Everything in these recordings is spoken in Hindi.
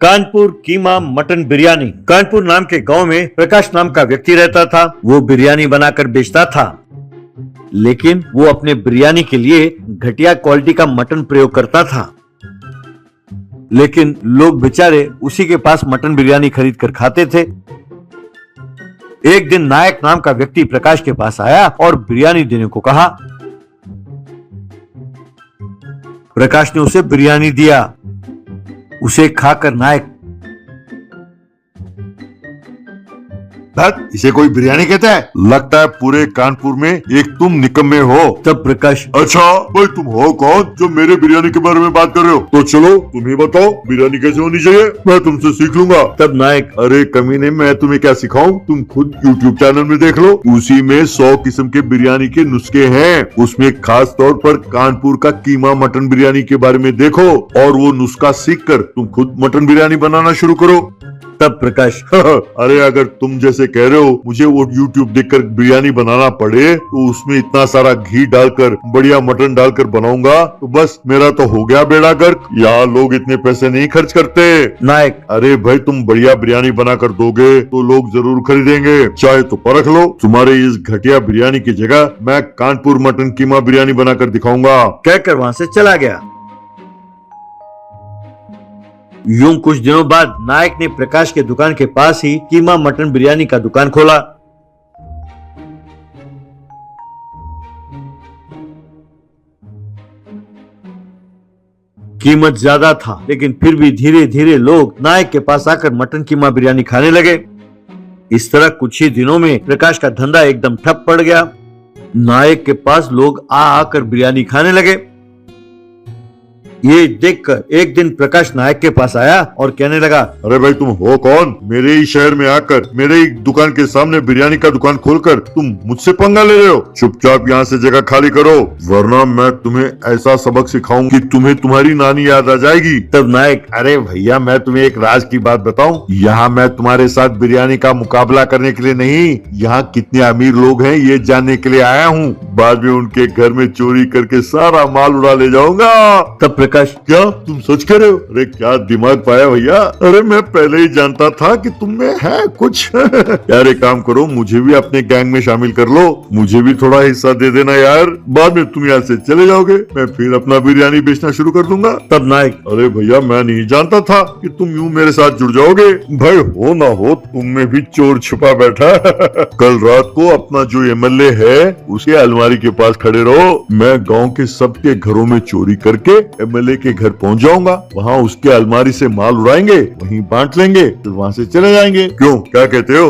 कानपुर कीमा मटन बिरयानी। कानपुर नाम के गांव में प्रकाश नाम का व्यक्ति रहता था। वो बिरयानी बनाकर बेचता था, लेकिन वो अपने बिरयानी के लिए घटिया क्वालिटी का मटन प्रयोग करता था। लेकिन लोग बेचारे उसी के पास मटन बिरयानी खरीद कर खाते थे। एक दिन नायक नाम का व्यक्ति प्रकाश के पास आया और बिरयानी देने को कहा। प्रकाश ने उसे बिरयानी दिया। उसे खाकर नायक, इसे कोई बिरयानी कहता है? लगता है पूरे कानपुर में एक तुम निकम्मे हो। तब प्रकाश, अच्छा भाई तुम हो कौन जो मेरे बिरयानी के बारे में बात कर रहे हो? तो चलो तुम ही बताओ बिरयानी कैसे होनी चाहिए, मैं तुमसे सीख लूंगा। तब नायक, अरे कमीने मैं तुम्हें क्या सिखाऊं, तुम खुद YouTube चैनल में देख लो। उसी में 100 किस्म के बिरयानी के नुस्खे हैं। उसमें खास तौर पर कानपुर का कीमा मटन बिरयानी के बारे में देखो और वो नुस्खा सीख कर तुम खुद मटन बिरयानी बनाना शुरू करो। तब प्रकाश, अरे अगर तुम जैसे कह रहे हो मुझे वो YouTube देखकर बिरयानी बनाना पड़े तो उसमें इतना सारा घी डालकर बढ़िया मटन डालकर बनाऊंगा तो बस मेरा तो हो गया बेड़ा गर्क। यहाँ लोग इतने पैसे नहीं खर्च करते। नायक, अरे भाई तुम बढ़िया बिरयानी बनाकर दोगे तो लोग जरूर खरीदेंगे, चाहे तो परख लो। तुम्हारे इस घटिया बिरयानी की जगह मैं कानपुर मटन कीमा बिरयानी बनाकर दिखाऊंगा। कहकर वहां से चला गया। यूं कुछ दिनों बाद नायक ने प्रकाश के दुकान के पास ही कीमा मटन बिरयानी का दुकान खोला। कीमत ज्यादा था, लेकिन फिर भी धीरे धीरे लोग नायक के पास आकर मटन कीमा बिरयानी खाने लगे। इस तरह कुछ ही दिनों में प्रकाश का धंधा एकदम ठप पड़ गया। नायक के पास लोग आकर बिरयानी खाने लगे। ये देखकर एक दिन प्रकाश नायक के पास आया और कहने लगा, अरे भाई तुम हो कौन? मेरे ही शहर में आकर मेरे ही दुकान के सामने बिरयानी का दुकान खोलकर तुम मुझसे पंगा ले रहे हो। चुपचाप यहाँ से जगह खाली करो, वरना मैं तुम्हें ऐसा सबक सिखाऊं कि तुम्हें तुम्हारी नानी याद आ जाएगी। तब नायक, अरे भैया मैं तुम्हें एक राज की बात बताऊं, यहाँ मैं तुम्हारे साथ बिरयानी का मुकाबला करने के लिए नहीं, यहाँ कितने अमीर लोग हैं ये जानने के लिए आया हूँ। बाद में उनके घर में चोरी करके सारा माल उड़ा ले जाऊंगा। तब प्रकाश, क्या तुम सच कह रहे हो? अरे क्या दिमाग पाया भैया। अरे मैं पहले ही जानता था कि तुम में है कुछ। यार एक काम करो, मुझे भी अपने गैंग में शामिल कर लो, मुझे भी थोड़ा हिस्सा दे देना यार। बाद में तुम यहाँ से चले जाओगे, मैं फिर अपना बिरयानी बेचना शुरू कर दूंगा। तब नायक, अरे भैया मैं नहीं जानता था कि तुम यूं मेरे साथ जुड़ जाओगे। भाई हो ना हो तुम में भी चोर छुपा बैठा। कल रात को अपना जो MLA है उसके अलमारी के पास खड़े रहो। मैं गाँव के सबके घरों में चोरी करके MLA के घर पहुंच जाऊंगा, वहाँ उसके अलमारी से माल उड़ाएंगे, वहीं बांट लेंगे, फिर वहाँ से चले जाएंगे। क्यों, क्या कहते हो?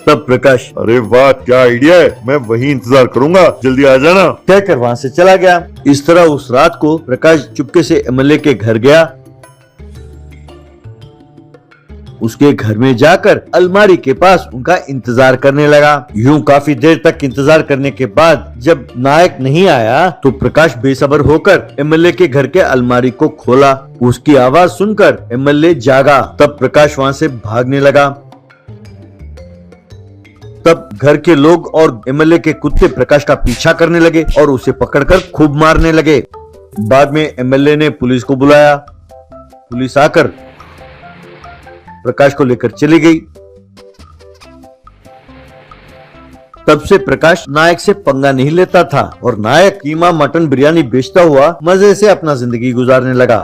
तब प्रकाश, अरे वाह क्या आइडिया है, मैं वहीं इंतजार करूंगा, जल्दी आ जाना। कहकर वहां से चला गया। इस तरह उस रात को प्रकाश चुपके से MLA के घर गया। उसके घर में जाकर अलमारी के पास उनका इंतजार करने लगा। यूं काफी देर तक इंतजार करने के बाद जब नायक नहीं आया तो प्रकाश बेसब्र होकर MLA के घर के अलमारी को खोला। उसकी आवाज सुनकर MLA जागा। तब प्रकाश वहां से भागने लगा। तब घर के लोग और MLA के कुत्ते प्रकाश का पीछा करने लगे और उसे पकड़कर खूब मारने लगे। बाद में MLA ने पुलिस को बुलाया। पुलिस आकर प्रकाश को लेकर चली गई। तब से प्रकाश नायक से पंगा नहीं लेता था और नायक कीमा मटन बिरयानी बेचता हुआ मजे से अपना जिंदगी गुजारने लगा।